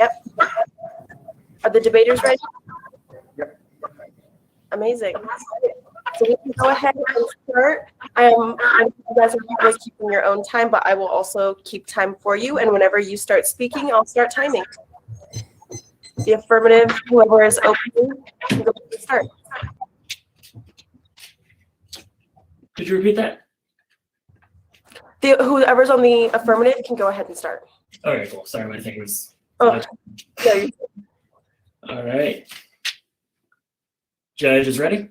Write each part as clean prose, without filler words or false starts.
Yep. Are the debaters ready? Yep. Amazing. So we can go ahead and start. You guys are always keeping your own time, but I will also keep time for you. And whenever you start speaking, I'll start timing. The affirmative, whoever is open, can go ahead and start. Could you repeat that? Whoever's on the affirmative can go ahead and start. All right, cool. Sorry, my thing was. Oh, no, All right. Judge is ready.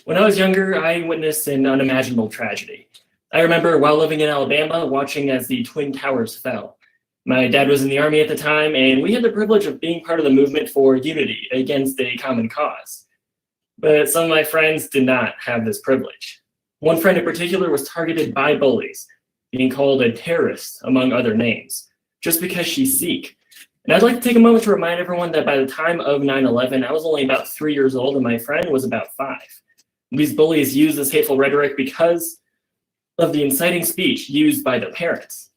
When I was younger, I witnessed an unimaginable tragedy. I remember while living in Alabama, watching as the Twin Towers fell. My dad was in the Army at the time, and we had the privilege of being part of the movement for unity against a common cause. But some of my friends did not have this privilege. One friend in particular was targeted by bullies, being called a terrorist, among other names, just because she's Sikh. And I'd like to take a moment to remind everyone that by the time of 9/11, I was only about 3 years old and my friend was about 5. These bullies used this hateful rhetoric because of the inciting speech used by the parents.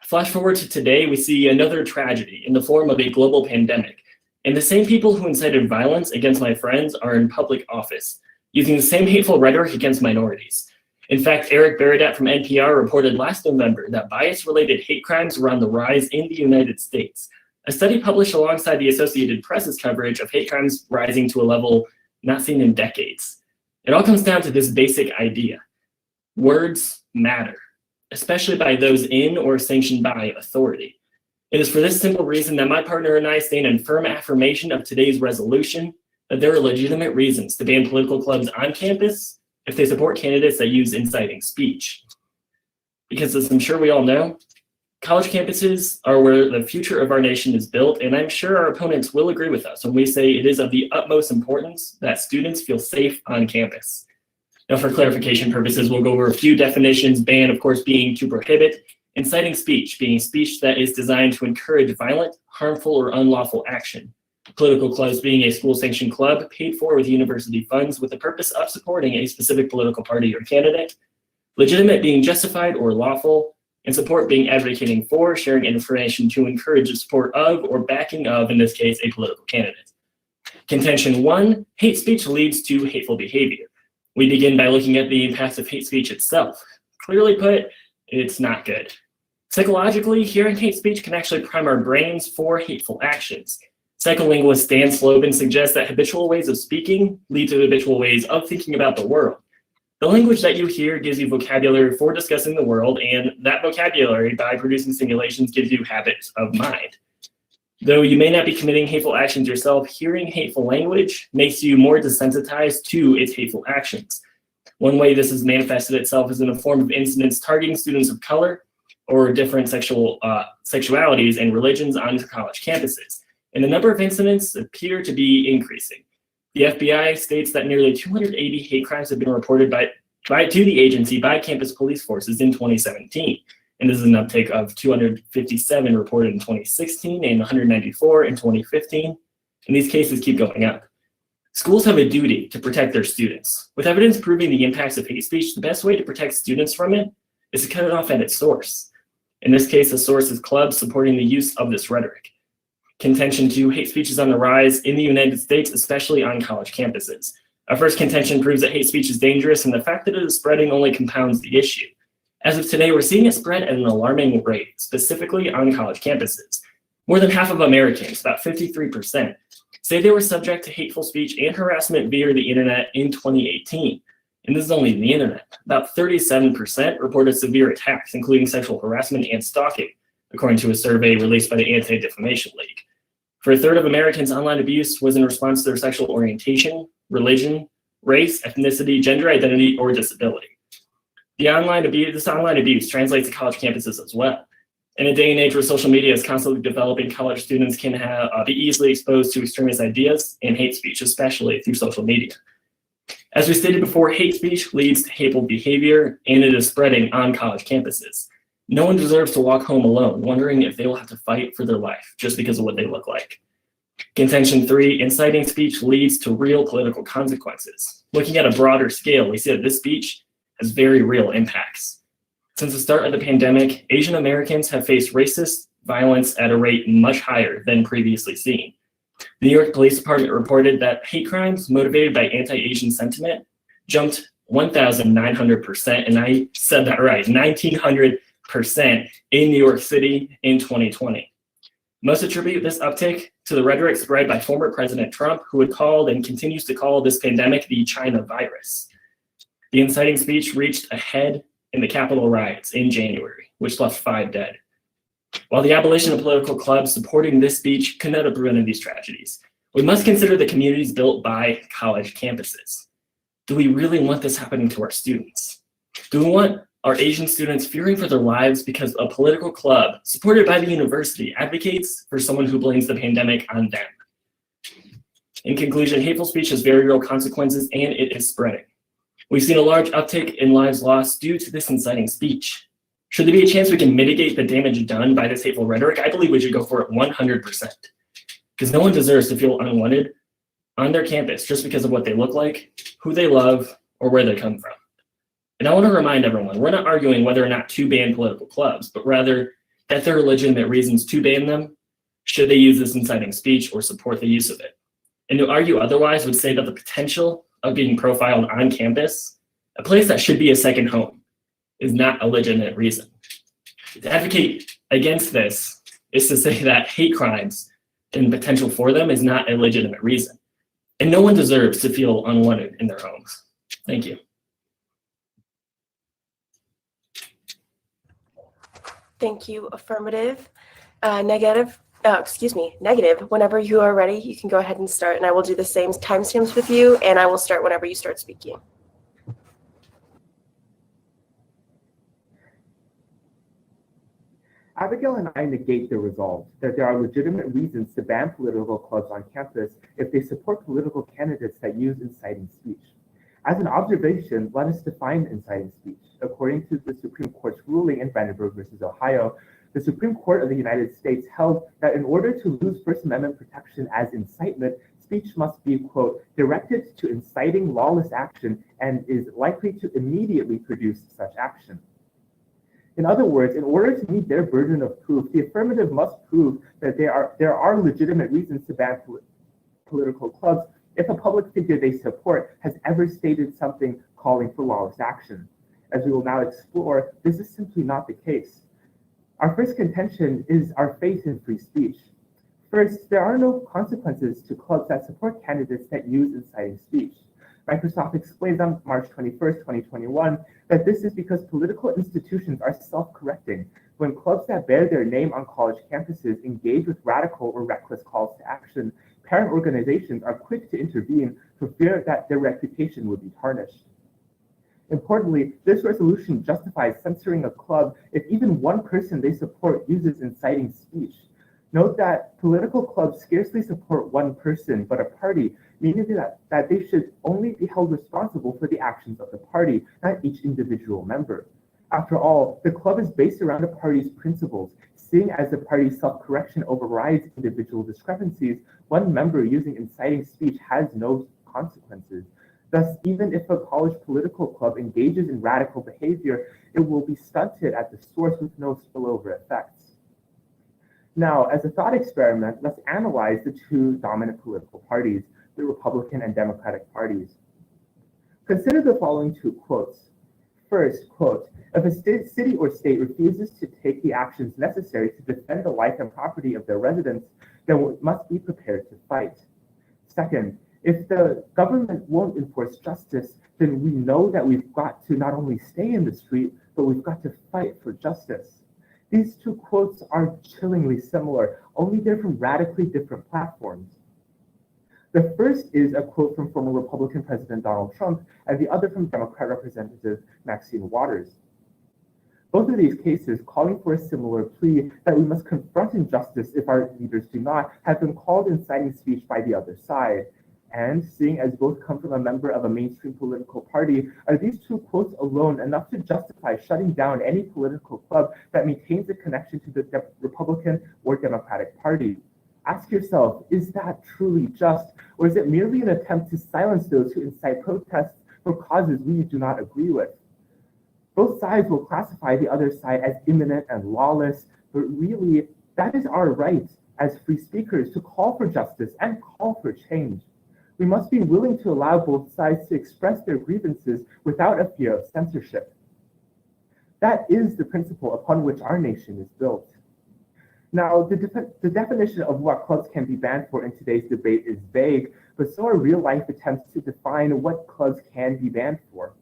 Flash forward to today, we see another tragedy in the form of a global pandemic. And the same people who incited violence against my friends are in public office, using the same hateful rhetoric against minorities. In fact, Eric Baradat from NPR reported last November that bias-related hate crimes were on the rise in the United States. A study published alongside the Associated Press's coverage of hate crimes rising to a level not seen in decades. It all comes down to this basic idea. Words matter, especially by those in or sanctioned by authority. It is for this simple reason that my partner and I stand in firm affirmation of today's resolution that there are legitimate reasons to ban political clubs on campus if they support candidates that use inciting speech. Because as I'm sure we all know, college campuses are where the future of our nation is built, and I'm sure our opponents will agree with us when we say it is of the utmost importance that students feel safe on campus. Now, for clarification purposes, we'll go over a few definitions, ban, of course, being to prohibit, inciting speech, being speech that is designed to encourage violent, harmful, or unlawful action. Political clubs being a school-sanctioned club paid for with university funds with the purpose of supporting a specific political party or candidate. Legitimate being justified or lawful, and support being advocating for, sharing information to encourage the support of or backing of, in this case, a political candidate. Contention 1, hate speech leads to hateful behavior. We begin by looking at the impacts of hate speech itself. Clearly put, it's not good. Psychologically, hearing hate speech can actually prime our brains for hateful actions. Psycholinguist Dan Slobin suggests that habitual ways of speaking lead to habitual ways of thinking about the world. The language that you hear gives you vocabulary for discussing the world, and that vocabulary, by producing simulations, gives you habits of mind. Though you may not be committing hateful actions yourself, hearing hateful language makes you more desensitized to its hateful actions. One way this has manifested itself is in a form of incidents targeting students of color or different sexualities and religions on college campuses. And the number of incidents appear to be increasing. The FBI states that nearly 280 hate crimes have been reported to the agency by campus police forces in 2017. And this is an uptick of 257 reported in 2016 and 194 in 2015. And these cases keep going up. Schools have a duty to protect their students. With evidence proving the impacts of hate speech, the best way to protect students from it is to cut it off at its source. In this case, the source is clubs supporting the use of this rhetoric. Contention 2, hate speech is on the rise in the United States, especially on college campuses. Our first contention proves that hate speech is dangerous, and the fact that it is spreading only compounds the issue. As of today, we're seeing it spread at an alarming rate, specifically on college campuses. More than half of Americans, about 53%, say they were subject to hateful speech and harassment via the internet in 2018. And this is only the internet. About 37% reported severe attacks, including sexual harassment and stalking, according to a survey released by the Anti-Defamation League. For a third of Americans, online abuse was in response to their sexual orientation, religion, race, ethnicity, gender identity, or disability. This online abuse translates to college campuses as well. In a day and age where social media is constantly developing, college students can be easily exposed to extremist ideas and hate speech, especially through social media. As we stated before, hate speech leads to hateful behavior, and it is spreading on college campuses. No one deserves to walk home alone, wondering if they will have to fight for their life just because of what they look like. Contention 3, inciting speech leads to real political consequences. Looking at a broader scale, we see that this speech has very real impacts. Since the start of the pandemic, Asian Americans have faced racist violence at a rate much higher than previously seen. The New York Police Department reported that hate crimes motivated by anti-Asian sentiment jumped 1,900%, and I said that right, 1,900% in New York City in 2020. Most attribute this uptick to the rhetoric spread by former President Trump, who had called and continues to call this pandemic the China virus. The inciting speech reached a head in the Capitol riots in January, which left 5 dead. While the abolition of political clubs supporting this speech could not have prevented these tragedies, we must consider the communities built by college campuses. Do we really want this happening to our students? Do we want our Asian students fearing for their lives because a political club supported by the university advocates for someone who blames the pandemic on them? In conclusion, hateful speech has very real consequences and it is spreading. We've seen a large uptick in lives lost due to this inciting speech. Should there be a chance we can mitigate the damage done by this hateful rhetoric, I believe we should go for it 100%. Because no one deserves to feel unwanted on their campus just because of what they look like, who they love, or where they come from. And I want to remind everyone, we're not arguing whether or not to ban political clubs, but rather that there are legitimate reasons to ban them should they use this inciting speech or support the use of it. And to argue otherwise would say that the potential of being profiled on campus, a place that should be a second home, is not a legitimate reason. To advocate against this is to say that hate crimes and potential for them is not a legitimate reason. And no one deserves to feel unwanted in their homes. Thank you. Thank you. Affirmative. Negative. Whenever you are ready, you can go ahead and start, and I will do the same timestamps with you, and I will start whenever you start speaking. Abigail and I negate the result that there are legitimate reasons to ban political clubs on campus if they support political candidates that use inciting speech. As an observation, let us define inciting speech. According to the Supreme Court's ruling in Brandenburg versus Ohio, the Supreme Court of the United States held that in order to lose First Amendment protection as incitement, speech must be, quote, directed to inciting lawless action and is likely to immediately produce such action. In other words, in order to meet their burden of proof, the affirmative must prove that there are legitimate reasons to ban political clubs if a public figure they support has ever stated something calling for lawless action. As we will now explore, this is simply not the case. Our first contention is our faith in free speech. First, there are no consequences to clubs that support candidates that use inciting speech. Microsoft explains on March 21st, 2021, that this is because political institutions are self-correcting. When clubs that bear their name on college campuses engage with radical or reckless calls to action, parent organizations are quick to intervene for fear that their reputation would be tarnished. Importantly, this resolution justifies censoring a club if even one person they support uses inciting speech. Note that political clubs scarcely support one person, but a party, meaning that they should only be held responsible for the actions of the party, not each individual member. After all, the club is based around a party's principles. Seeing as the party's self-correction overrides individual discrepancies, one member using inciting speech has no consequences. Thus, even if a college political club engages in radical behavior, it will be stunted at the source with no spillover effects. Now, as a thought experiment, let's analyze the two dominant political parties, the Republican and Democratic parties. Consider the following two quotes. First, quote, if a city or state refuses to take the actions necessary to defend the life and property of their residents, then we must be prepared to fight. Second, if the government won't enforce justice, then we know that we've got to not only stay in the street, but we've got to fight for justice. These two quotes are chillingly similar, only they're from radically different platforms. The first is a quote from former Republican President Donald Trump, and the other from Democrat Representative Maxine Waters. Both of these cases, calling for a similar plea that we must confront injustice if our leaders do not, have been called inciting speech by the other side. And seeing as both come from a member of a mainstream political party, are these two quotes alone enough to justify shutting down any political club that maintains a connection to the Republican or Democratic Party? Ask yourself, is that truly just, or is it merely an attempt to silence those who incite protests for causes we do not agree with? Both sides will classify the other side as imminent and lawless, but really, that is our right as free speakers to call for justice and call for change. We must be willing to allow both sides to express their grievances without a fear of censorship. That is the principle upon which our nation is built. Now, the definition of what clubs can be banned for in today's debate is vague, but so are real-life attempts to define what clubs can be banned for.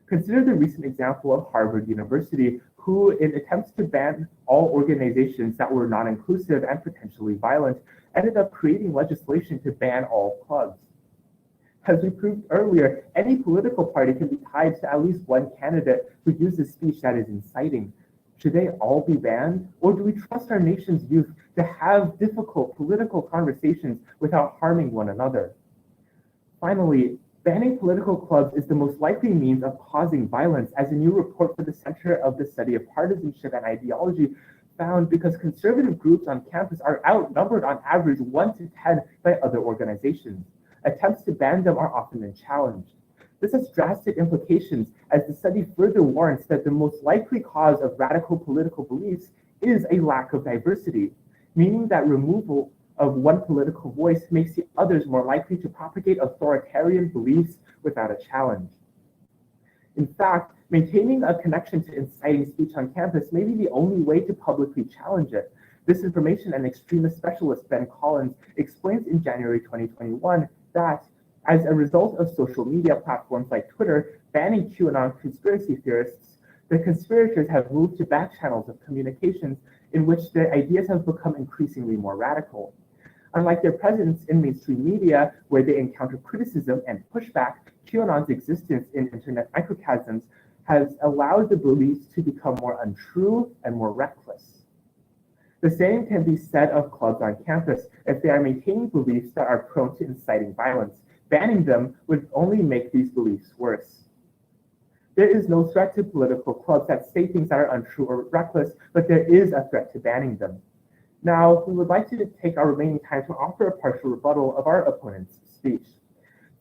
Consider the recent example of Harvard University, who, in attempts to ban all organizations that were non-inclusive and potentially violent, ended up creating legislation to ban all clubs. As we proved earlier, any political party can be tied to at least one candidate who uses speech that is inciting. Should they all be banned? Or do we trust our nation's youth to have difficult political conversations without harming one another? Finally, banning political clubs is the most likely means of causing violence, as a new report for the Center of the Study of Partisanship and Ideology found, because conservative groups on campus are outnumbered on average 1 to 10 by other organizations. Attempts to ban them are often challenged. This has drastic implications, as the study further warns that the most likely cause of radical political beliefs is a lack of diversity, meaning that removal of one political voice makes the others more likely to propagate authoritarian beliefs without a challenge. In fact, maintaining a connection to inciting speech on campus may be the only way to publicly challenge it. Disinformation and extremist specialist Ben Collins explains in January 2021 that, as a result of social media platforms like Twitter banning QAnon conspiracy theorists, the conspirators have moved to back channels of communications in which their ideas have become increasingly more radical. Unlike their presence in mainstream media, where they encounter criticism and pushback, QAnon's existence in internet microcosms has allowed the beliefs to become more untrue and more reckless. The same can be said of clubs on campus if they are maintaining beliefs that are prone to inciting violence. Banning them would only make these beliefs worse. There is no threat to political clubs that say things that are untrue or reckless, but there is a threat to banning them. Now, we would like to take our remaining time to offer a partial rebuttal of our opponent's speech.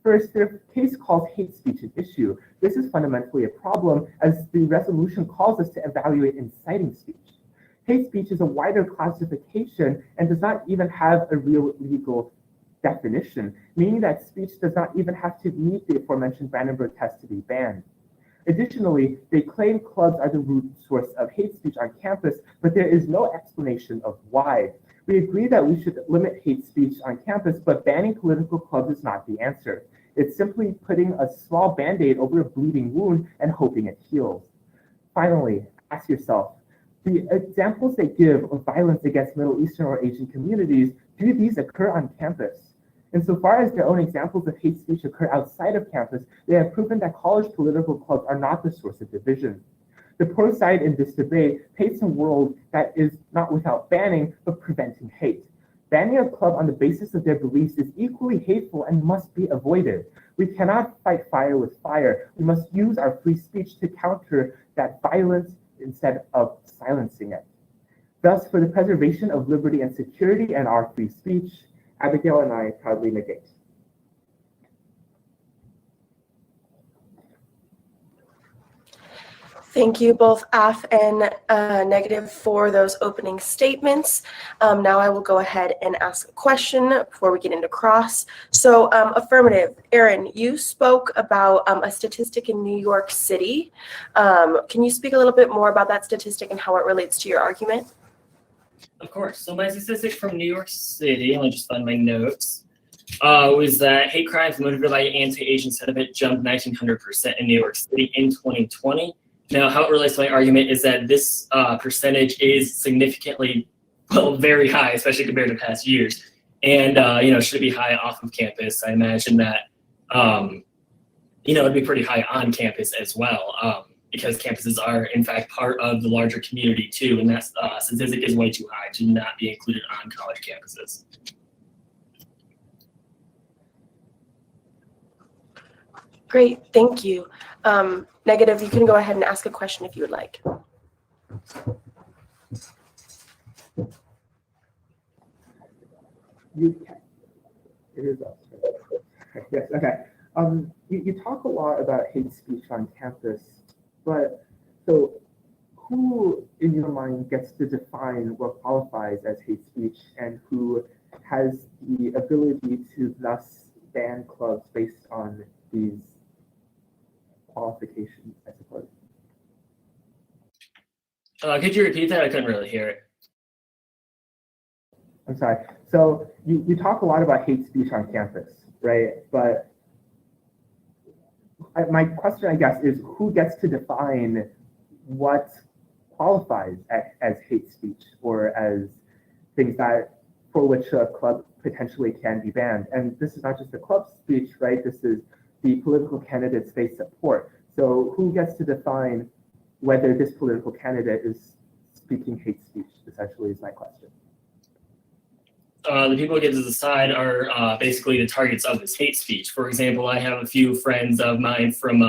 First, their case calls hate speech an issue. This is fundamentally a problem, as the resolution calls us to evaluate inciting speech. Hate speech is a wider classification and does not even have a real legal definition, meaning that speech does not even have to meet the aforementioned Brandenburg test to be banned. Additionally, they claim clubs are the root source of hate speech on campus, but there is no explanation of why. We agree that we should limit hate speech on campus, but banning political clubs is not the answer. It's simply putting a small band-aid over a bleeding wound and hoping it heals. Finally, ask yourself, the examples they give of violence against Middle Eastern or Asian communities, do these occur on campus? Insofar as their own examples of hate speech occur outside of campus, they have proven that college political clubs are not the source of division. The pro side in this debate paints a world that is not without banning, but preventing hate. Banning a club on the basis of their beliefs is equally hateful and must be avoided. We cannot fight fire with fire. We must use our free speech to counter that violence instead of silencing it. Thus, for the preservation of liberty and security and our free speech, Abigail and I proudly negate. Thank you both AF and Negative for those opening statements. Now I will go ahead and ask a question before we get into cross. So affirmative, Aaron, you spoke about a statistic in New York City. Can you speak a little bit more about that statistic and how it relates to your argument? Of course. So my statistic from New York City, let me just find my notes, was that hate crimes motivated by anti-Asian sentiment jumped 1,900% in New York City in 2020. Now, how it relates to my argument is that this percentage is significantly, well, very high, especially compared to past years. And, should it be high off of campus? I imagine that, it'd be pretty high on campus as well. Because campuses are, in fact, part of the larger community, too, and that statistic is way too high to not be included on college campuses. Great, thank you. Negative, you can go ahead and ask a question if you would like. You can. It is us. Yes, okay. You talk a lot about hate speech on campus, but So who in your mind gets to define what qualifies as hate speech and who has the ability to thus ban clubs based on these qualifications, I suppose? Could you repeat that? I couldn't really hear it. I'm sorry. So you talk a lot about hate speech on campus, right? But my question, I guess, is who gets to define what qualifies as hate speech or as things that for which a club potentially can be banned? And this is not just the club speech, right? This is the political candidates they support. So who gets to define whether this political candidate is speaking hate speech, essentially, is my question. The people who get to decide are basically the targets of this hate speech. For example, I have a few friends of mine from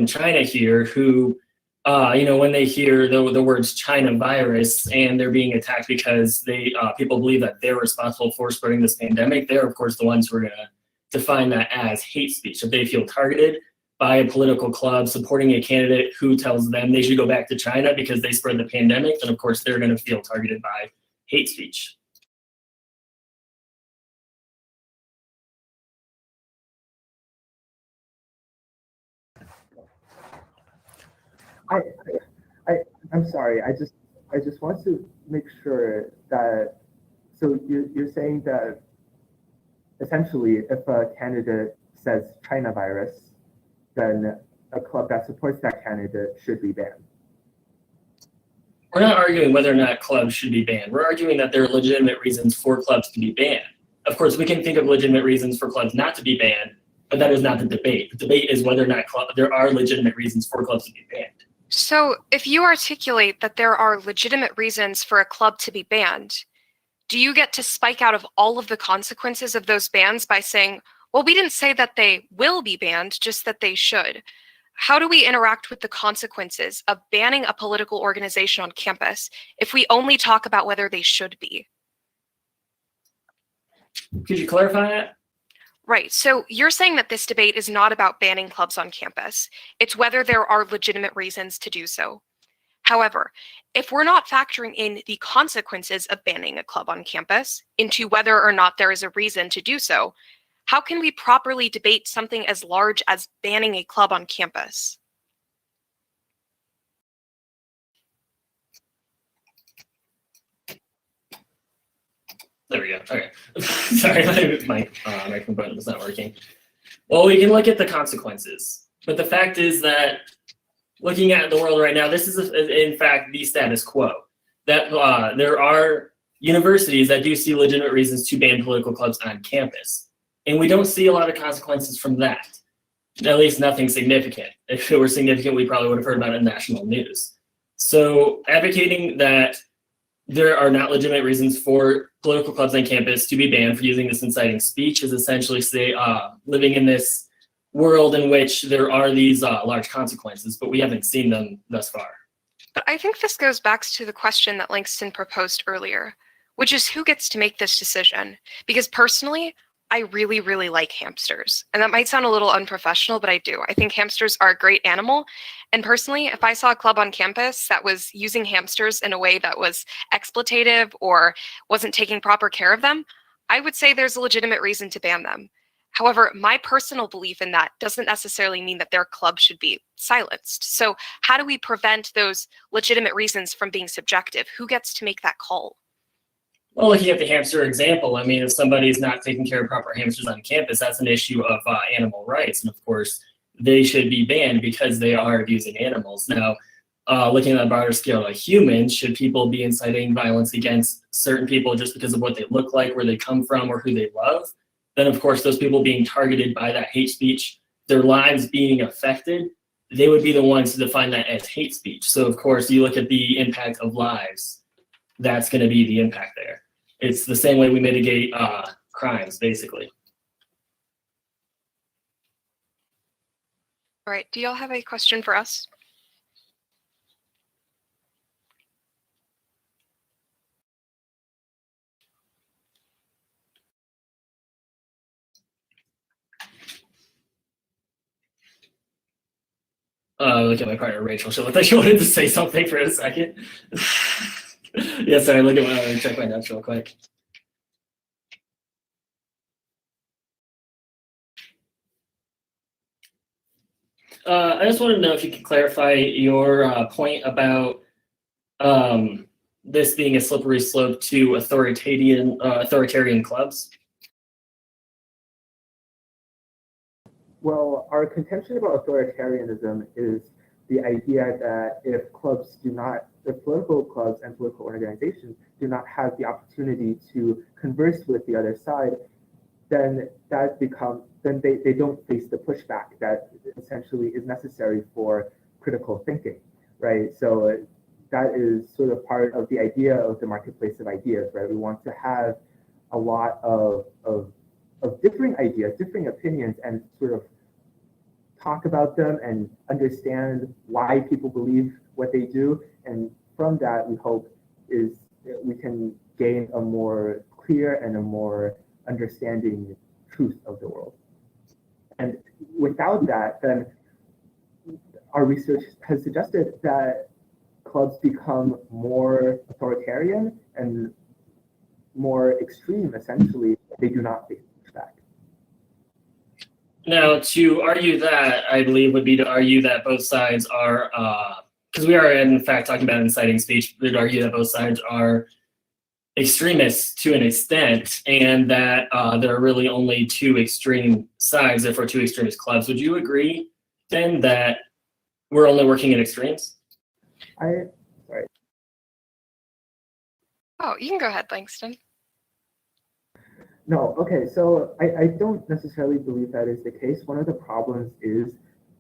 China here who, when they hear the words China virus and they're being attacked because people believe that they're responsible for spreading this pandemic, they're of course the ones who are going to define that as hate speech. If they feel targeted by a political club supporting a candidate who tells them they should go back to China because they spread the pandemic, then of course they're going to feel targeted by hate speech. I'm sorry. I just want to make sure that. So you're saying that essentially, if a candidate says China virus, then a club that supports that candidate should be banned. We're not arguing whether or not clubs should be banned. We're arguing that there are legitimate reasons for clubs to be banned. Of course, we can think of legitimate reasons for clubs not to be banned, but that is not the debate. The debate is whether or not there are legitimate reasons for clubs to be banned. So if you articulate that there are legitimate reasons for a club to be banned, do you get to spike out of all of the consequences of those bans by saying, well, we didn't say that they will be banned, just that they should? How do we interact with the consequences of banning a political organization on campus if we only talk about whether they should be? Could you clarify that? Right. So you're saying that this debate is not about banning clubs on campus. It's whether there are legitimate reasons to do so. However, if we're not factoring in the consequences of banning a club on campus into whether or not there is a reason to do so, how can we properly debate something as large as banning a club on campus? There we go. Okay. Sorry, my microphone button was not working. Well, we can look at the consequences, but the fact is that looking at the world right now, this is in fact the status quo. That there are universities that do see legitimate reasons to ban political clubs on campus, and we don't see a lot of consequences from that. At least nothing significant. If it were significant, we probably would have heard about it in national news. So advocating that there are not legitimate reasons for political clubs on campus to be banned for using this inciting speech is essentially living in this world in which there are these large consequences, but we haven't seen them thus far. But I think this goes back to the question that Langston proposed earlier, which is who gets to make this decision? Because personally, I really, really like hamsters. And that might sound a little unprofessional, but I do. I think hamsters are a great animal. And personally, if I saw a club on campus that was using hamsters in a way that was exploitative or wasn't taking proper care of them, I would say there's a legitimate reason to ban them. However, my personal belief in that doesn't necessarily mean that their club should be silenced. So how do we prevent those legitimate reasons from being subjective? Who gets to make that call? Well, looking at the hamster example, I mean, if somebody's not taking care of proper hamsters on campus, that's an issue of animal rights. And of course, they should be banned because they are abusing animals. Now, looking at a broader scale, like humans, should people be inciting violence against certain people just because of what they look like, where they come from, or who they love? Then, of course, those people being targeted by that hate speech, their lives being affected, they would be the ones to define that as hate speech. So, of course, you look at the impact of lives, that's going to be the impact there. It's the same way we mitigate crimes, basically. All right, do y'all have a question for us? Look at my partner Rachel. She looked like she wanted to say something for a second. Yeah, sorry. Let me check my notes real quick. I just wanted to know if you could clarify your point about this being a slippery slope to authoritarian clubs. Well, our contention about authoritarianism is the idea that if political clubs and political organizations do not have the opportunity to converse with the other side, then they don't face the pushback that essentially is necessary for critical thinking, right? So that is sort of part of the idea of the marketplace of ideas, right? We want to have a lot of differing ideas, differing opinions, and sort of talk about them and understand why people believe what they do. And from that, we hope is we can gain a more clear and a more understanding truth of the world. And without that, then our research has suggested that clubs become more authoritarian and more extreme, essentially. They do not face pushback. Now, to argue that, I believe would be to argue that both sides are, because we are in fact talking about inciting speech, we'd argue that both sides are extremists to an extent, and that there are really only two extreme sides, therefore two extremist clubs. Would you agree then that we're only working at extremes? Sorry. Oh, you can go ahead, Langston. No, okay, so I don't necessarily believe that is the case. One of the problems is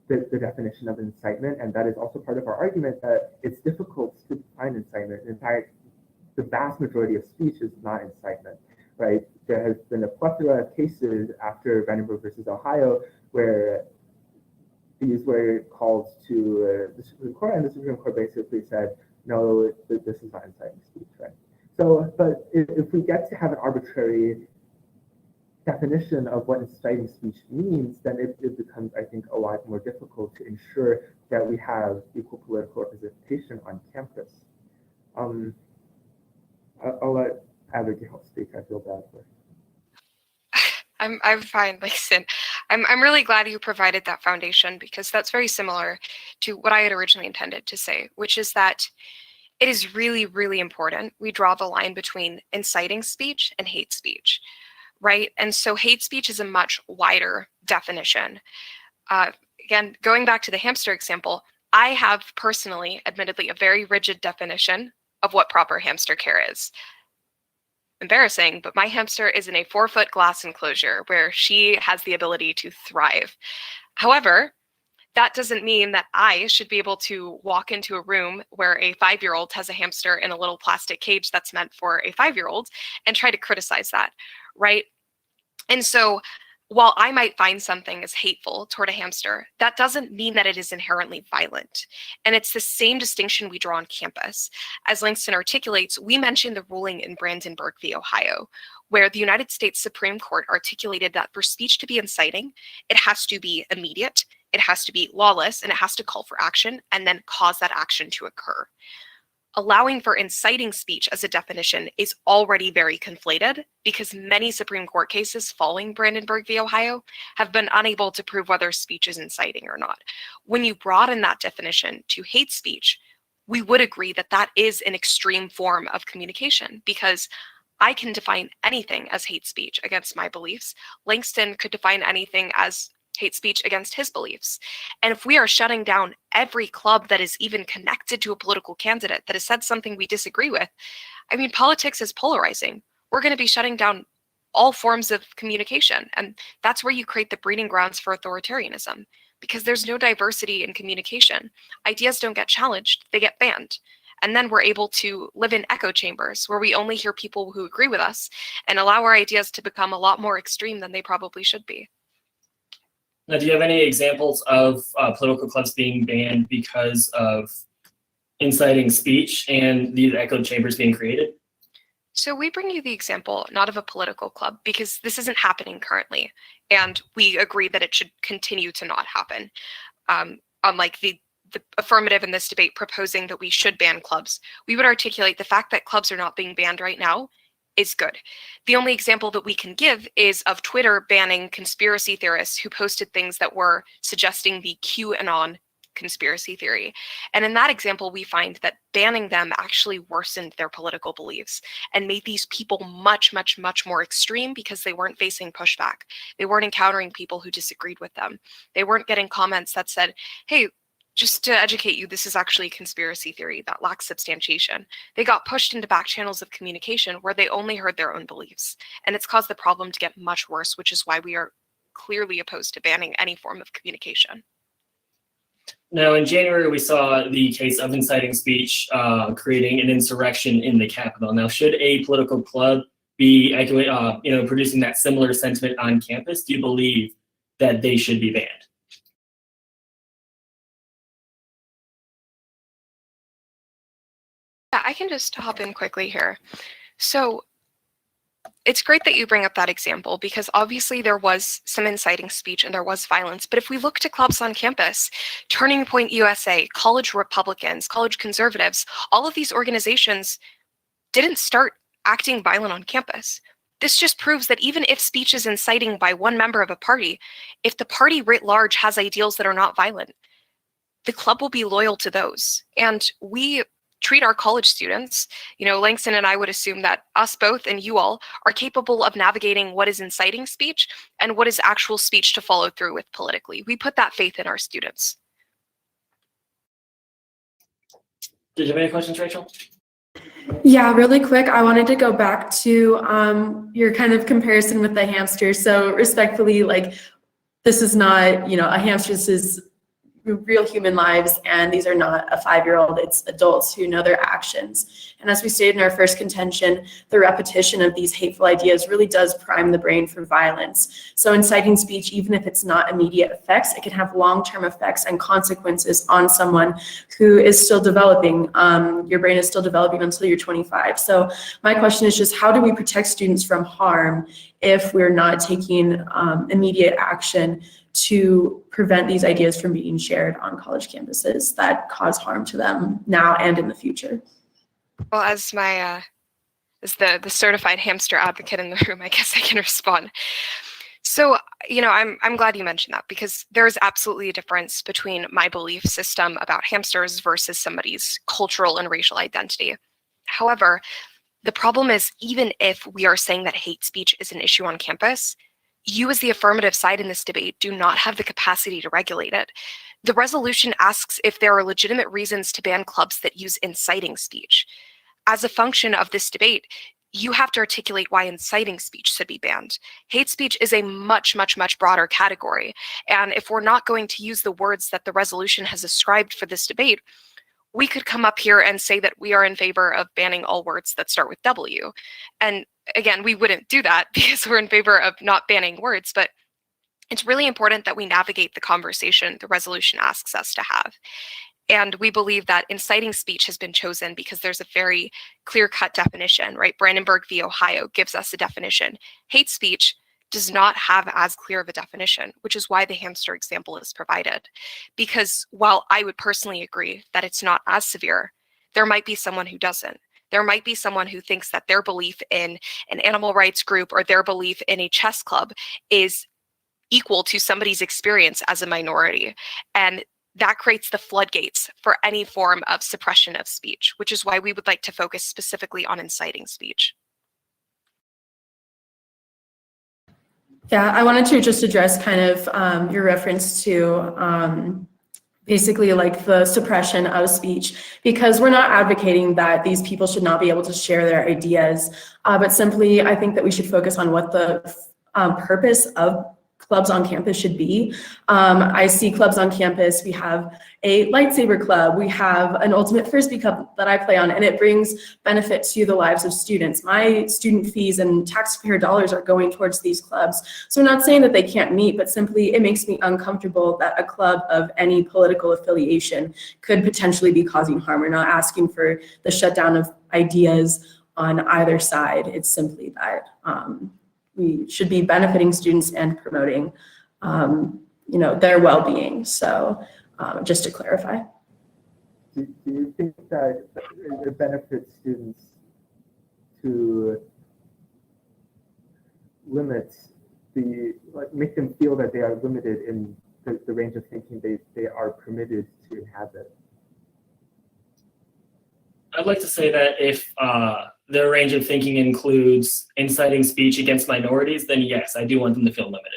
the definition of incitement, and that is also part of our argument that it's difficult to define incitement. In fact, the vast majority of speech is not incitement, right? There has been a plethora of cases after Vandenberg versus Ohio where these were calls to the Supreme Court, and the Supreme Court basically said, no, this is not inciting speech, right? So, but if we get to have an arbitrary definition of what inciting speech means, then it becomes, I think, a lot more difficult to ensure that we have equal political representation on campus. I'll let Abigail speak. I feel bad for her. I'm fine, Langston. I'm really glad you provided that foundation, because that's very similar to what I had originally intended to say, which is that it is really, really important we draw the line between inciting speech and hate speech, right? And so hate speech is a much wider definition. Again, going back to the hamster example, I have personally, admittedly, a very rigid definition of what proper hamster care is. Embarrassing, but my hamster is in a 4-foot glass enclosure where she has the ability to thrive. However, that doesn't mean that I should be able to walk into a room where a 5-year-old has a hamster in a little plastic cage that's meant for a 5-year-old and try to criticize that, right? And so while I might find something as hateful toward a hamster, that doesn't mean that it is inherently violent. And it's the same distinction we draw on campus. As Langston articulates, we mentioned the ruling in Brandenburg v. Ohio, where the United States Supreme Court articulated that for speech to be inciting, it has to be immediate, it has to be lawless, and it has to call for action and then cause that action to occur. Allowing for inciting speech as a definition is already very conflated, because many Supreme Court cases following Brandenburg v. Ohio have been unable to prove whether speech is inciting or not. When you broaden that definition to hate speech, we would agree that that is an extreme form of communication, because I can define anything as hate speech against my beliefs. Langston could define anything as hate speech against his beliefs. And if we are shutting down every club that is even connected to a political candidate that has said something we disagree with, I mean, politics is polarizing. We're going to be shutting down all forms of communication. And that's where you create the breeding grounds for authoritarianism, because there's no diversity in communication. Ideas don't get challenged, they get banned. And then we're able to live in echo chambers where we only hear people who agree with us and allow our ideas to become a lot more extreme than they probably should be. Now, do you have any examples of political clubs being banned because of inciting speech and these echo chambers being created? So we bring you the example not of a political club, because this isn't happening currently, and we agree that it should continue to not happen. Unlike the the affirmative in this debate proposing that we should ban clubs, we would articulate the fact that clubs are not being banned right now is good. The only example that we can give is of Twitter banning conspiracy theorists who posted things that were suggesting the QAnon conspiracy theory. And in that example, we find that banning them actually worsened their political beliefs and made these people much, much, much more extreme because they weren't facing pushback. They weren't encountering people who disagreed with them. They weren't getting comments that said, hey, just to educate you, this is actually a conspiracy theory that lacks substantiation. They got pushed into back channels of communication where they only heard their own beliefs. And it's caused the problem to get much worse, which is why we are clearly opposed to banning any form of communication. Now, in January, we saw the case of inciting speech creating an insurrection in the Capitol. Now, should a political club be producing that similar sentiment on campus? Do you believe that they should be banned? Yeah, I can just hop in quickly here. So it's great that you bring up that example because obviously there was some inciting speech and there was violence. But if we look to clubs on campus, Turning Point USA, College Republicans, College Conservatives, all of these organizations didn't start acting violent on campus. This just proves that even if speech is inciting by one member of a party, if the party writ large has ideals that are not violent, the club will be loyal to those. And we treat our college students, Langston and I would assume that us both and you all are capable of navigating what is inciting speech and what is actual speech to follow through with politically. We put that faith in our students. Did you have any questions, Rachel? Yeah, really quick, I wanted to go back to your kind of comparison with the hamster. So respectfully, this is not, a hamster, this is real human lives, and these are not a 5-year-old, it's adults who know their actions. And as we stated in our first contention, the repetition of these hateful ideas really does prime the brain for violence. So inciting speech, even if it's not immediate effects, it can have long-term effects and consequences on someone who is still developing. Your brain is still developing until you're 25. So my question is just, how do we protect students from harm if we're not taking immediate action to prevent these ideas from being shared on college campuses that cause harm to them now and in the future? Well, as my as the certified hamster advocate in the room, I guess I can respond. So, I'm glad you mentioned that because there is absolutely a difference between my belief system about hamsters versus somebody's cultural and racial identity. However, the problem is, even if we are saying that hate speech is an issue on campus, you as the affirmative side in this debate do not have the capacity to regulate it. The resolution asks if there are legitimate reasons to ban clubs that use inciting speech. As a function of this debate, you have to articulate why inciting speech should be banned. Hate speech is a much, much, much broader category. And if we're not going to use the words that the resolution has ascribed for this debate, we could come up here and say that we are in favor of banning all words that start with W. And again, we wouldn't do that because we're in favor of not banning words, but it's really important that we navigate the conversation the resolution asks us to have. And we believe that inciting speech has been chosen because there's a very clear-cut definition, right? Brandenburg v. Ohio gives us a definition. Hate speech does not have as clear of a definition, which is why the hamster example is provided. Because while I would personally agree that it's not as severe, there might be someone who doesn't. There might be someone who thinks that their belief in an animal rights group or their belief in a chess club is equal to somebody's experience as a minority. And that creates the floodgates for any form of suppression of speech, which is why we would like to focus specifically on inciting speech. Yeah, I wanted to just address kind of your reference to basically the suppression of speech, because we're not advocating that these people should not be able to share their ideas, but simply I think that we should focus on what the purpose of clubs on campus should be. I see clubs on campus. We have a lightsaber club. We have an ultimate frisbee club that I play on, and it brings benefit to the lives of students. My student fees and taxpayer dollars are going towards these clubs. So I'm not saying that they can't meet, but simply it makes me uncomfortable that a club of any political affiliation could potentially be causing harm. We're not asking for the shutdown of ideas on either side. It's simply that we should be benefiting students and promoting, their well-being. So just to clarify. do you think that it benefits students to limit make them feel that they are limited in the range of thinking they are permitted to inhabit? I'd like to say that if their range of thinking includes inciting speech against minorities, then yes, I do want them to feel limited.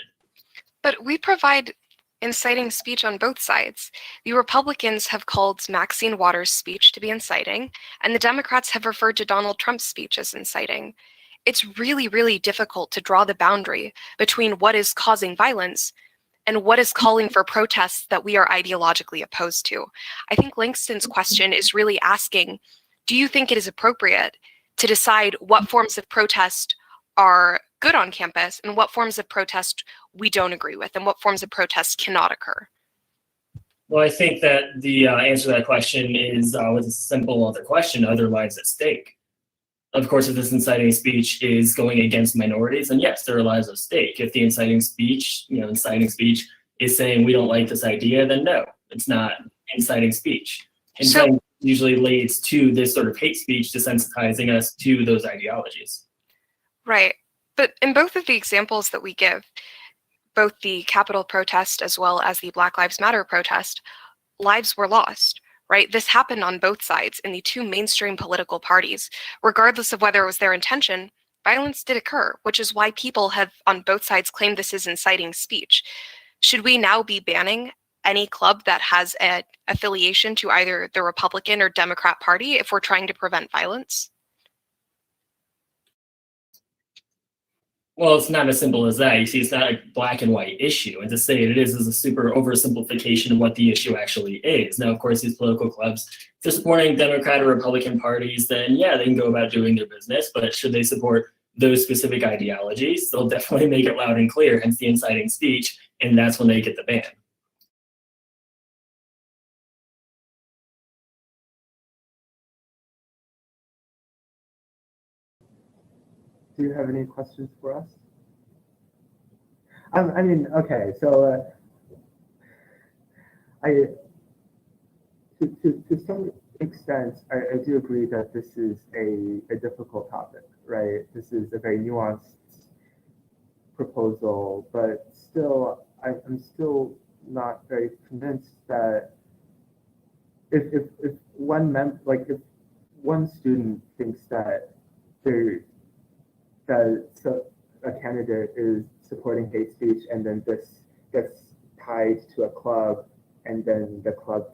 But we provide inciting speech on both sides. The Republicans have called Maxine Waters' speech to be inciting, and the Democrats have referred to Donald Trump's speech as inciting. It's really, really difficult to draw the boundary between what is causing violence and what is calling for protests that we are ideologically opposed to. I think Langston's question is really asking, do you think it is appropriate to decide what forms of protest are good on campus and what forms of protest we don't agree with and what forms of protest cannot occur? Well, I think that the answer to that question is with a simple other question, other lives at stake. Of course, if this inciting speech is going against minorities, then yes, there are lives at stake. If the inciting speech is saying we don't like this idea, then no, it's not inciting speech. Inciting usually leads to this sort of hate speech, desensitizing us to those ideologies. Right. But in both of the examples that we give, both the Capitol protest as well as the Black Lives Matter protest, lives were lost, right? This happened on both sides in the two mainstream political parties. Regardless of whether it was their intention, violence did occur, which is why people have on both sides claimed this is inciting speech. Should we now be banning any club that has an affiliation to either the Republican or Democrat Party if we're trying to prevent violence? Well, it's not as simple as that. You see, it's not a black and white issue. And to say it is a super oversimplification of what the issue actually is. Now, of course, these political clubs, if they're supporting Democrat or Republican parties, then yeah, they can go about doing their business. But should they support those specific ideologies, they'll definitely make it loud and clear, hence the inciting speech. And that's when they get the ban. Do you have any questions for us? I mean, okay, so to some extent, I do agree that this is a difficult topic, right? This is a very nuanced proposal, but still, I'm still not very convinced that if one student thinks that a candidate is supporting hate speech and then this gets tied to a club and then the club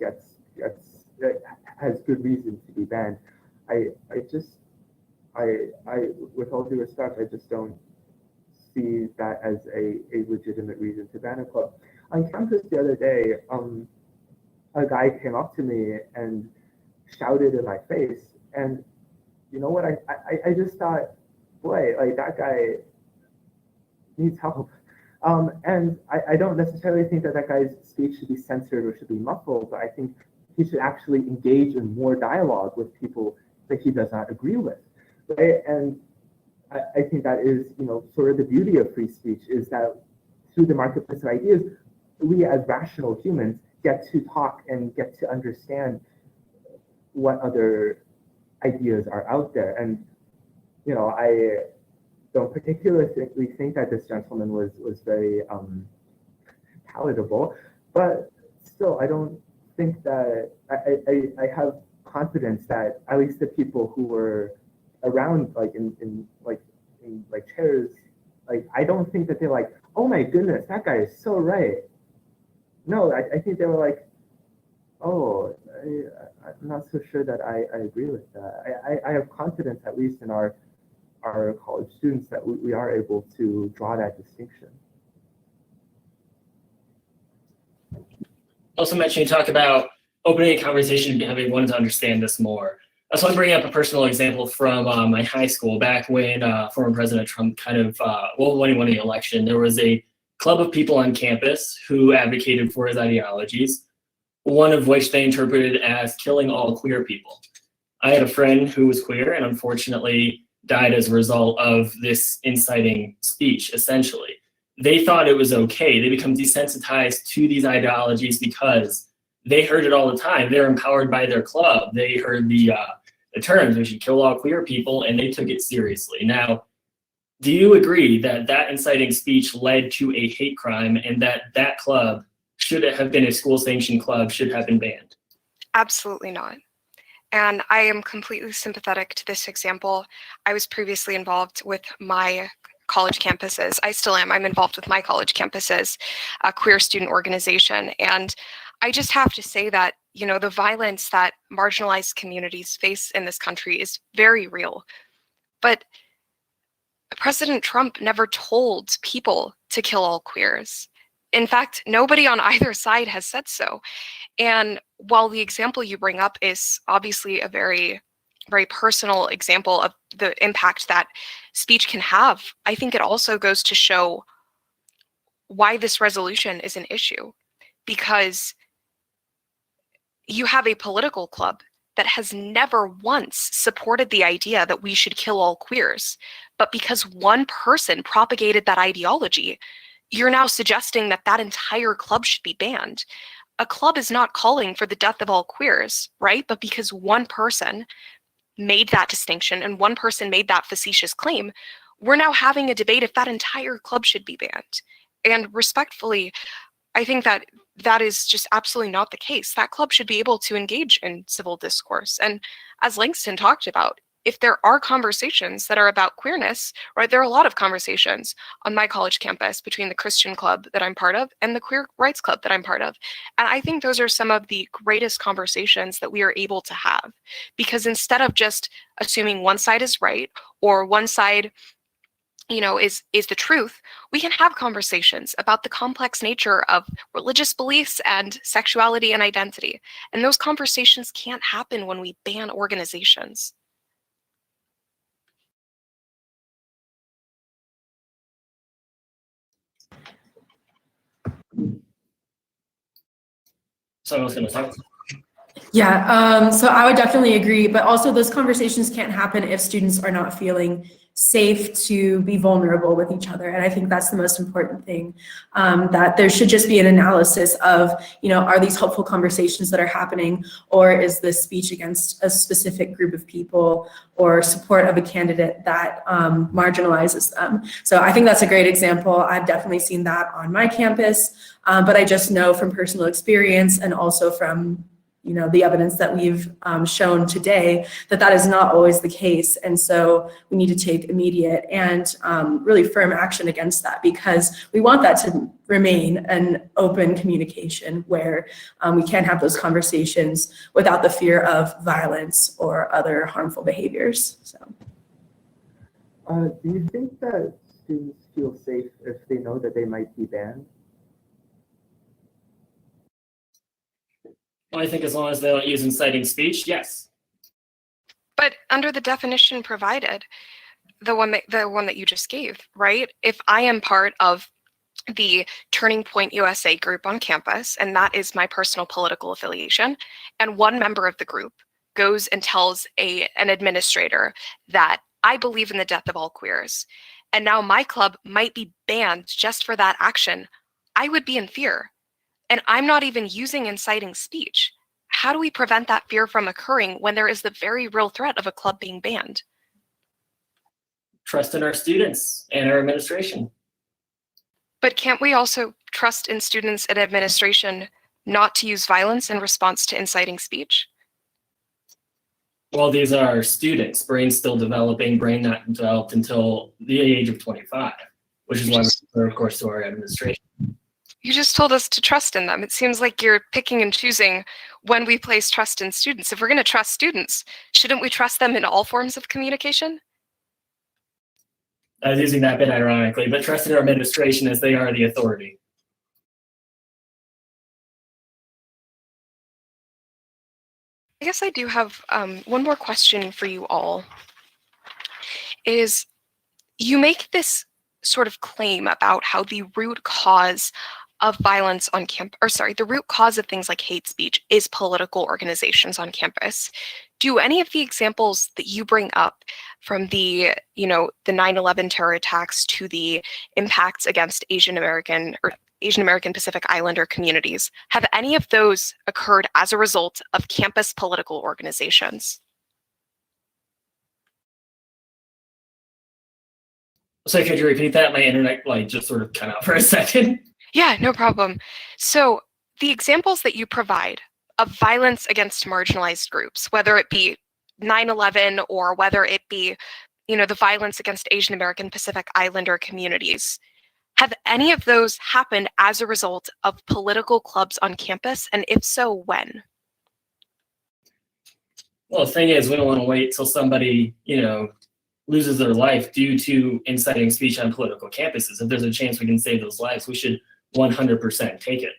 has good reason to be banned. I with all due respect, I just don't see that as a legitimate reason to ban a club. On campus the other day, a guy came up to me and shouted in my face, and you know what, I just thought, boy, like that guy needs help. And I don't necessarily think that guy's speech should be censored or should be muffled, but I think he should actually engage in more dialogue with people that he does not agree with, right? And I think that is, sort of the beauty of free speech, is that through the marketplace of ideas, we as rational humans get to talk and get to understand what other ideas are out there. And I don't particularly think that this gentleman was very palatable, but still, I don't think that I have confidence that at least the people who were around, like in chairs, like I don't think that they're like, oh my goodness, that guy is so right. No, I think they were like, oh, I'm not so sure that I agree with that. I have confidence, at least in our college students, that we are able to draw that distinction. Also mentioned, you talk about opening a conversation and having one to understand this more. I just want to bring up a personal example from my high school. Back when former President Trump when he won the election, there was a club of people on campus who advocated for his ideologies, one of which they interpreted as killing all queer people. I had a friend who was queer and unfortunately died as a result of this inciting speech, essentially. They thought it was okay. They become desensitized to these ideologies because they heard it all the time. They're empowered by their club. They heard the terms, we should kill all queer people, and they took it seriously. Now, do you agree that that inciting speech led to a hate crime and that that club should have been a school-sanctioned club, should have been banned? Absolutely not. And I am completely sympathetic to this example. I was previously involved with my college campuses. I still am. I'm involved with my college campuses, a queer student organization. And I just have to say that, you know, the violence that marginalized communities face in this country is very real. But President Trump never told people to kill all queers. In fact, nobody on either side has said so. And while the example you bring up is obviously a very, very personal example of the impact that speech can have, I think it also goes to show why this resolution is an issue. Because you have a political club that has never once supported the idea that we should kill all queers. But because one person propagated that ideology, you're now suggesting that that entire club should be banned. A club is not calling for the death of all queers, right? But because one person made that distinction and one person made that facetious claim, we're now having a debate if that entire club should be banned. And respectfully, I think that that is just absolutely not the case. That club should be able to engage in civil discourse. And as Langston talked about, if there are conversations that are about queerness, right, there are a lot of conversations on my college campus between the Christian club that I'm part of and the queer rights club that I'm part of. And I think those are some of the greatest conversations that we are able to have, because instead of just assuming one side is right or one side, you know, is the truth, we can have conversations about the complex nature of religious beliefs and sexuality and identity. And those conversations can't happen when we ban organizations. Someone else going to talk? Yeah, so I would definitely agree, but also those conversations can't happen if students are not feeling safe to be vulnerable with each other. And I think that's the most important thing, that there should just be an analysis of, you know, are these helpful conversations that are happening, or is this speech against a specific group of people or support of a candidate that marginalizes them? So I think that's a great example. I've definitely seen that on my campus, but I just know from personal experience and also from, you know, the evidence that we've shown today that that is not always the case. And so we need to take immediate and really firm action against that, because we want that to remain an open communication where we can have those conversations without the fear of violence or other harmful behaviors. So, do you think that students feel safe if they know that they might be banned? Well, I think as long as they don't use inciting speech, yes. But under the definition provided, the one that you just gave, right? If I am part of the Turning Point USA group on campus, and that is my personal political affiliation, and one member of the group goes and tells an administrator that I believe in the death of all queers, and now my club might be banned just for that action, I would be in fear. And I'm not even using inciting speech. How do we prevent that fear from occurring when there is the very real threat of a club being banned? Trust in our students and our administration. But can't we also trust in students and administration not to use violence in response to inciting speech? Well, these are students, brains still developing, brain not developed until the age of 25, which is why we refer, of course, to our administration. You just told us to trust in them. It seems like you're picking and choosing when we place trust in students. If we're going to trust students, shouldn't we trust them in all forms of communication? I was using that bit ironically, but trust in our administration as they are the authority. I guess I do have one more question for you all. Is you make this sort of claim about how the root cause of violence on campus, or sorry, the root cause of things like hate speech is political organizations on campus. Do any of the examples that you bring up from the 9/11 terror attacks to the impacts against Asian American Pacific Islander communities, have any of those occurred as a result of campus political organizations? So could you repeat that? My internet just sort of cut out for a second. Yeah, no problem. So the examples that you provide of violence against marginalized groups, whether it be 9/11 or whether it be, the violence against Asian American Pacific Islander communities, have any of those happened as a result of political clubs on campus? And if so, when? Well, the thing is, we don't want to wait till somebody, loses their life due to inciting speech on political campuses. If there's a chance we can save those lives, we should 100% take it.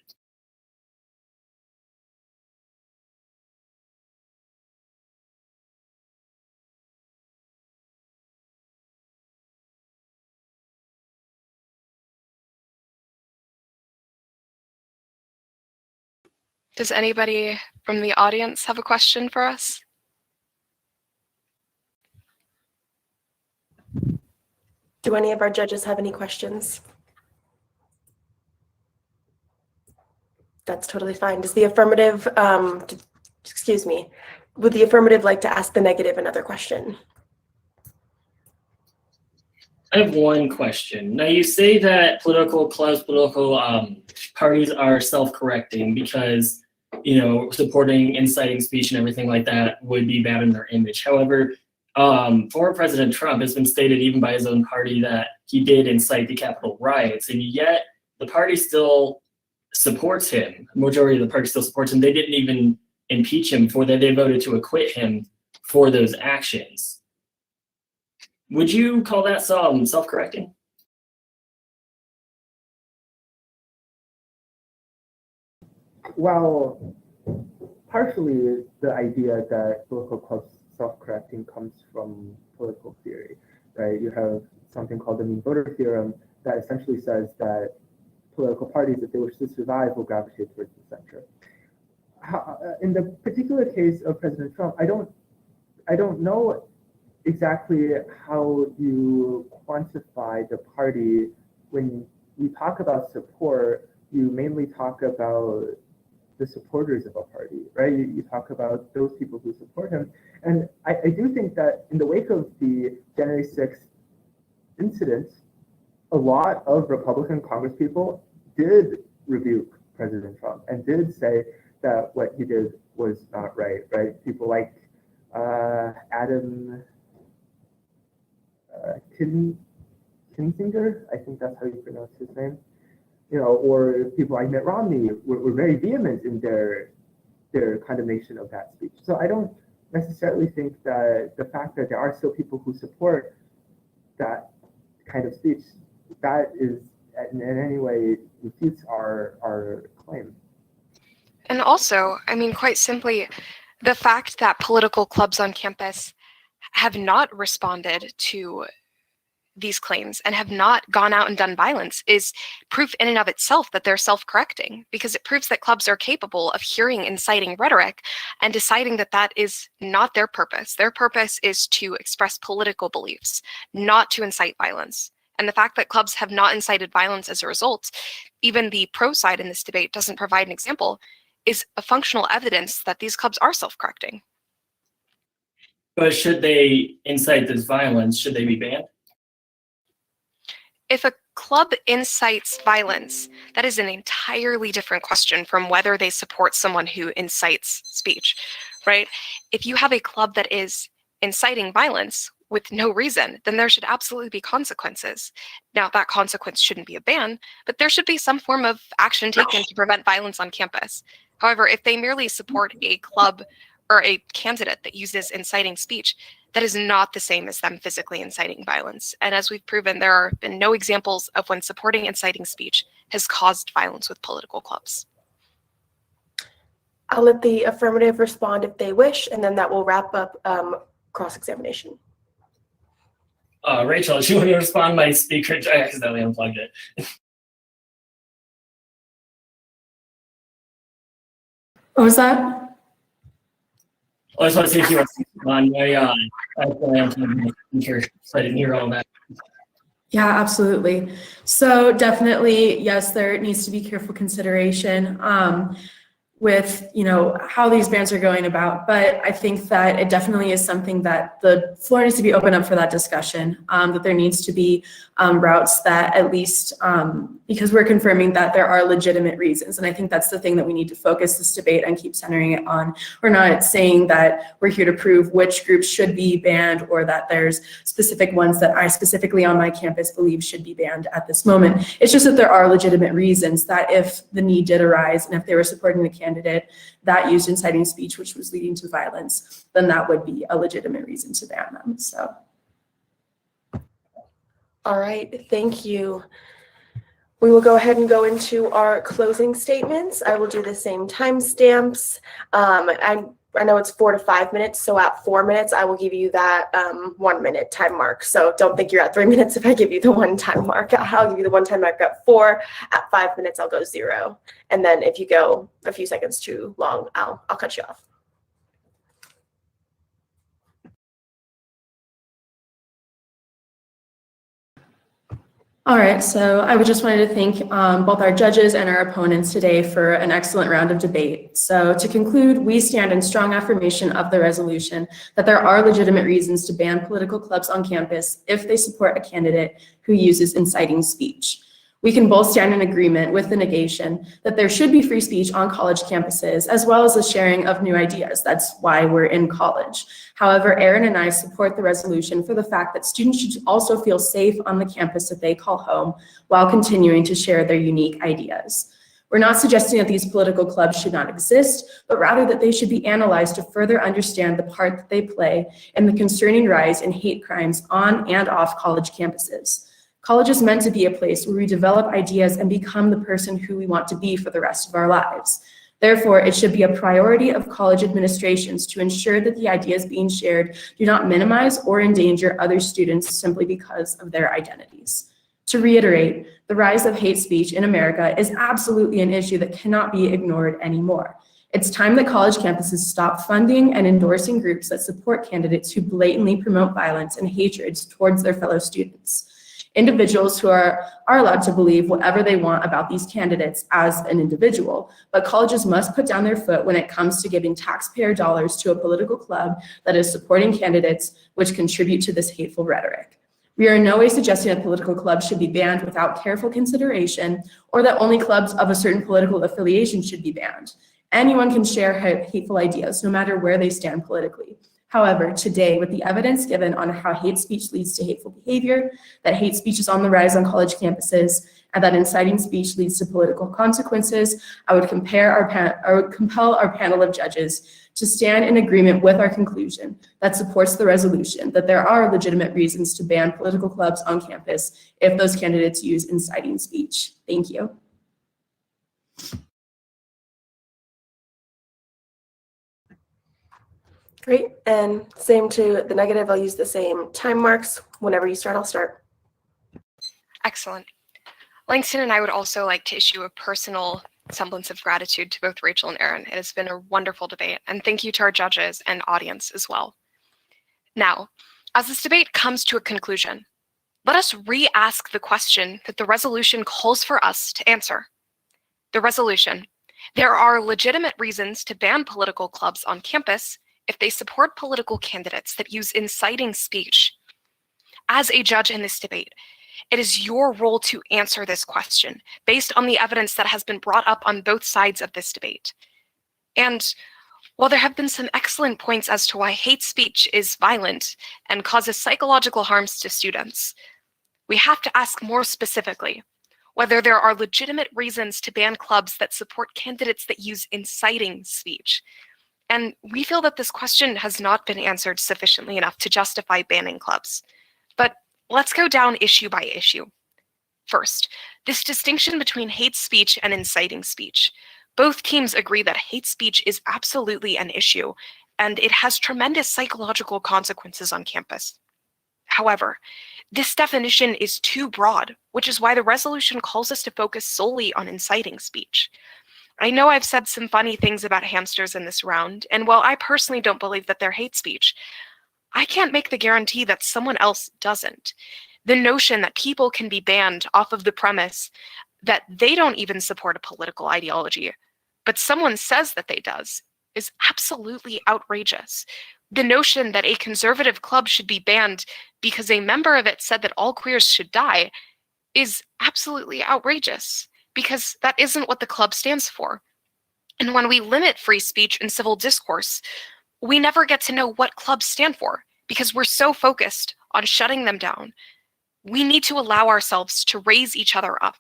Does anybody from the audience have a question for us? Do any of our judges have any questions? That's totally fine. Does the affirmative, excuse me, would the affirmative like to ask the negative another question? I have one question. Now, you say that political clubs, political parties are self-correcting because, supporting inciting speech and everything like that would be bad in their image. However, former President Trump has been stated even by his own party that he did incite the Capitol riots, and yet the party still supports him. The majority of the party still supports him. They didn't even impeach him for that. They voted to acquit him for those actions. Would you call that self-correcting? Well, partially the idea that political clubs self-correcting comes from political theory, right? You have something called the mean voter theorem that essentially says that political parties, if they wish to survive, will gravitate towards the center. In the particular case of President Trump, I don't know exactly how you quantify the party. When you talk about support, you mainly talk about the supporters of a party, right? You talk about those people who support him. And I do think that in the wake of the January 6th incident, a lot of Republican congresspeople did rebuke President Trump and did say that what he did was not right, right? People like Adam Kinzinger, I think that's how you pronounce his name, or people like Mitt Romney were very vehement in their condemnation of that speech. So I don't necessarily think that the fact that there are still people who support that kind of speech, that is in any way refutes our claim. And also, quite simply, the fact that political clubs on campus have not responded to these claims and have not gone out and done violence is proof in and of itself that they're self-correcting, because it proves that clubs are capable of hearing inciting rhetoric and deciding that that is not their purpose. Their purpose is to express political beliefs, not to incite violence. And the fact that clubs have not incited violence as a result, even the pro side in this debate doesn't provide an example, is a functional evidence that these clubs are self-correcting. But should they incite this violence? Should they be banned? If a club incites violence, that is an entirely different question from whether they support someone who incites speech, right? If you have a club that is inciting violence with no reason, then there should absolutely be consequences. Now, that consequence shouldn't be a ban, but there should be some form of action taken to prevent violence on campus. However, if they merely support a club or a candidate that uses inciting speech, that is not the same as them physically inciting violence. And as we've proven, there have been no examples of when supporting inciting speech has caused violence with political clubs. I'll let the affirmative respond if they wish, and then that will wrap up cross-examination. Rachel, do you want to respond? My speaker, I accidentally unplugged it. What was that? I just want to see if you want on my so I didn't hear all that. Yeah, absolutely. So definitely, yes, there needs to be careful consideration with, how these bans are going about. But I think that it definitely is something that the floor needs to be open up for that discussion, that there needs to be routes that at least, because we're confirming that there are legitimate reasons. And I think that's the thing that we need to focus this debate and keep centering it on. We're not saying that we're here to prove which groups should be banned or that there's specific ones that I specifically on my campus believe should be banned at this moment. It's just that there are legitimate reasons that if the need did arise and if they were supporting the candidate that used inciting speech, which was leading to violence, then that would be a legitimate reason to ban them. So. All right, thank you. We will go ahead and go into our closing statements. I will do the same timestamps. I know it's 4 to 5 minutes, so at 4 minutes, I will give you that 1 minute time mark. So don't think you're at 3 minutes if I give you the 1 time mark. I'll give you the 1 time mark at 4. At 5 minutes, I'll go 0. And then if you go a few seconds too long, I'll cut you off. All right, so I would just wanted to thank both our judges and our opponents today for an excellent round of debate. So to conclude, we stand in strong affirmation of the resolution that there are legitimate reasons to ban political clubs on campus if they support a candidate who uses inciting speech. We can both stand in agreement with the negation that there should be free speech on college campuses, as well as the sharing of new ideas. That's why we're in college. However, Erin and I support the resolution for the fact that students should also feel safe on the campus that they call home while continuing to share their unique ideas. We're not suggesting that these political clubs should not exist, but rather that they should be analyzed to further understand the part that they play in the concerning rise in hate crimes on and off college campuses. College is meant to be a place where we develop ideas and become the person who we want to be for the rest of our lives. Therefore, it should be a priority of college administrations to ensure that the ideas being shared do not minimize or endanger other students simply because of their identities. To reiterate, the rise of hate speech in America is absolutely an issue that cannot be ignored anymore. It's time that college campuses stop funding and endorsing groups that support candidates who blatantly promote violence and hatred towards their fellow students. Individuals who are allowed to believe whatever they want about these candidates as an individual, but colleges must put down their foot when it comes to giving taxpayer dollars to a political club that is supporting candidates which contribute to this hateful rhetoric. We are in no way suggesting that political clubs should be banned without careful consideration or that only clubs of a certain political affiliation should be banned. Anyone can share hateful ideas, no matter where they stand politically. However, today, with the evidence given on how hate speech leads to hateful behavior, that hate speech is on the rise on college campuses, and that inciting speech leads to political consequences, I would compel our panel of judges to stand in agreement with our conclusion that supports the resolution that there are legitimate reasons to ban political clubs on campus if those candidates use inciting speech. Thank you. Great, and same to the negative, I'll use the same time marks. Whenever you start, I'll start. Excellent. Langston and I would also like to issue a personal semblance of gratitude to both Rachel and Erin. It has been a wonderful debate, and thank you to our judges and audience as well. Now, as this debate comes to a conclusion, let us re-ask the question that the resolution calls for us to answer. The resolution: there are legitimate reasons to ban political clubs on campus if they support political candidates that use inciting speech. As a judge in this debate, it is your role to answer this question based on the evidence that has been brought up on both sides of this debate. And while there have been some excellent points as to why hate speech is violent and causes psychological harms to students, we have to ask more specifically whether there are legitimate reasons to ban clubs that support candidates that use inciting speech. And we feel that this question has not been answered sufficiently enough to justify banning clubs. But let's go down issue by issue. First, this distinction between hate speech and inciting speech. Both teams agree that hate speech is absolutely an issue, and it has tremendous psychological consequences on campus. However, this definition is too broad, which is why the resolution calls us to focus solely on inciting speech. I know I've said some funny things about hamsters in this round, and while I personally don't believe that they're hate speech, I can't make the guarantee that someone else doesn't. The notion that people can be banned off of the premise that they don't even support a political ideology, but someone says that they does, is absolutely outrageous. The notion that a conservative club should be banned because a member of it said that all queers should die is absolutely outrageous, because that isn't what the club stands for. And when we limit free speech and civil discourse, we never get to know what clubs stand for, because we're so focused on shutting them down. We need to allow ourselves to raise each other up.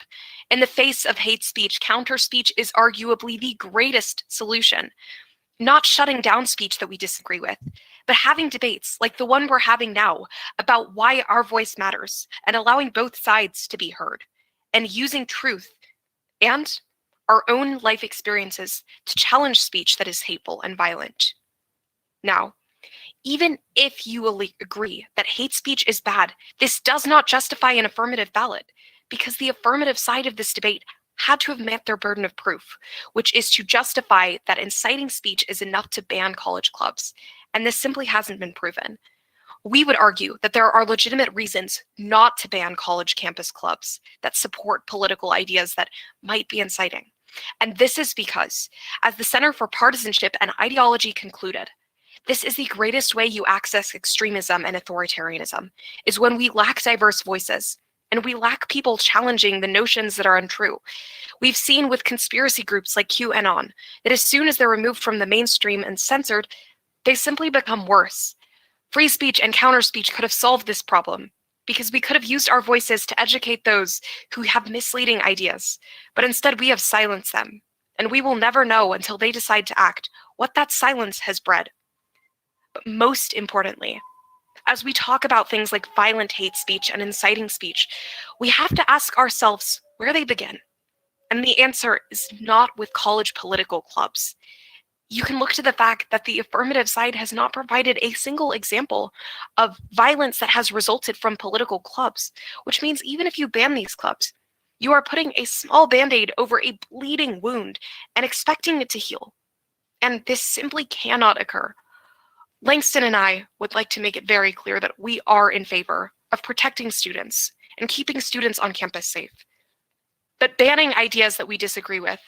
In the face of hate speech, counter speech is arguably the greatest solution. Not shutting down speech that we disagree with, but having debates like the one we're having now about why our voice matters and allowing both sides to be heard, and using truth and our own life experiences to challenge speech that is hateful and violent. Now, even if you will agree that hate speech is bad, this does not justify an affirmative ballot, because the affirmative side of this debate had to have met their burden of proof, which is to justify that inciting speech is enough to ban college clubs, and this simply hasn't been proven. We would argue that there are legitimate reasons not to ban college campus clubs that support political ideas that might be inciting. And this is because, as the Center for Partisanship and Ideology concluded, this is the greatest way you access extremism and authoritarianism, is when we lack diverse voices, and we lack people challenging the notions that are untrue. We've seen with conspiracy groups like QAnon that as soon as they're removed from the mainstream and censored, they simply become worse. Free speech and counter speech could have solved this problem, because we could have used our voices to educate those who have misleading ideas, but instead we have silenced them, and we will never know until they decide to act what that silence has bred. But most importantly, as we talk about things like violent hate speech and inciting speech, we have to ask ourselves where they begin. And the answer is not with college political clubs. You can look to the fact that the affirmative side has not provided a single example of violence that has resulted from political clubs, which means even if you ban these clubs, you are putting a small band-aid over a bleeding wound and expecting it to heal. And this simply cannot occur. Langston and I would like to make it very clear that we are in favor of protecting students and keeping students on campus safe. But banning ideas that we disagree with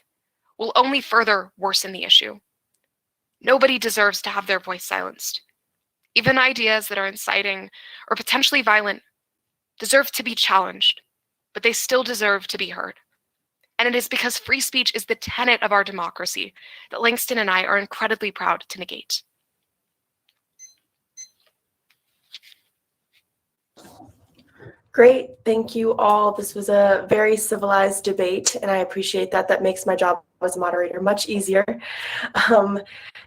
will only further worsen the issue. Nobody deserves to have their voice silenced. Even ideas that are inciting or potentially violent deserve to be challenged, but they still deserve to be heard. And it is because free speech is the tenet of our democracy that Langston and I are incredibly proud to negate. Great, thank you all. This was a very civilized debate, and I appreciate that. That makes my job as a moderator much easier.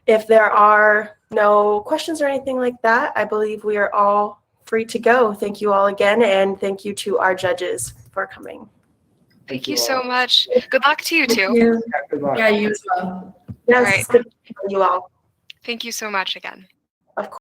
If there are no questions or anything like that, I believe we are all free to go. Thank you all again, and thank you to our judges for coming. Thank you so much. Good luck to you too. Thank you. Good luck. Yeah, you as well. Yes, All right. good to see you all. Thank you so much again.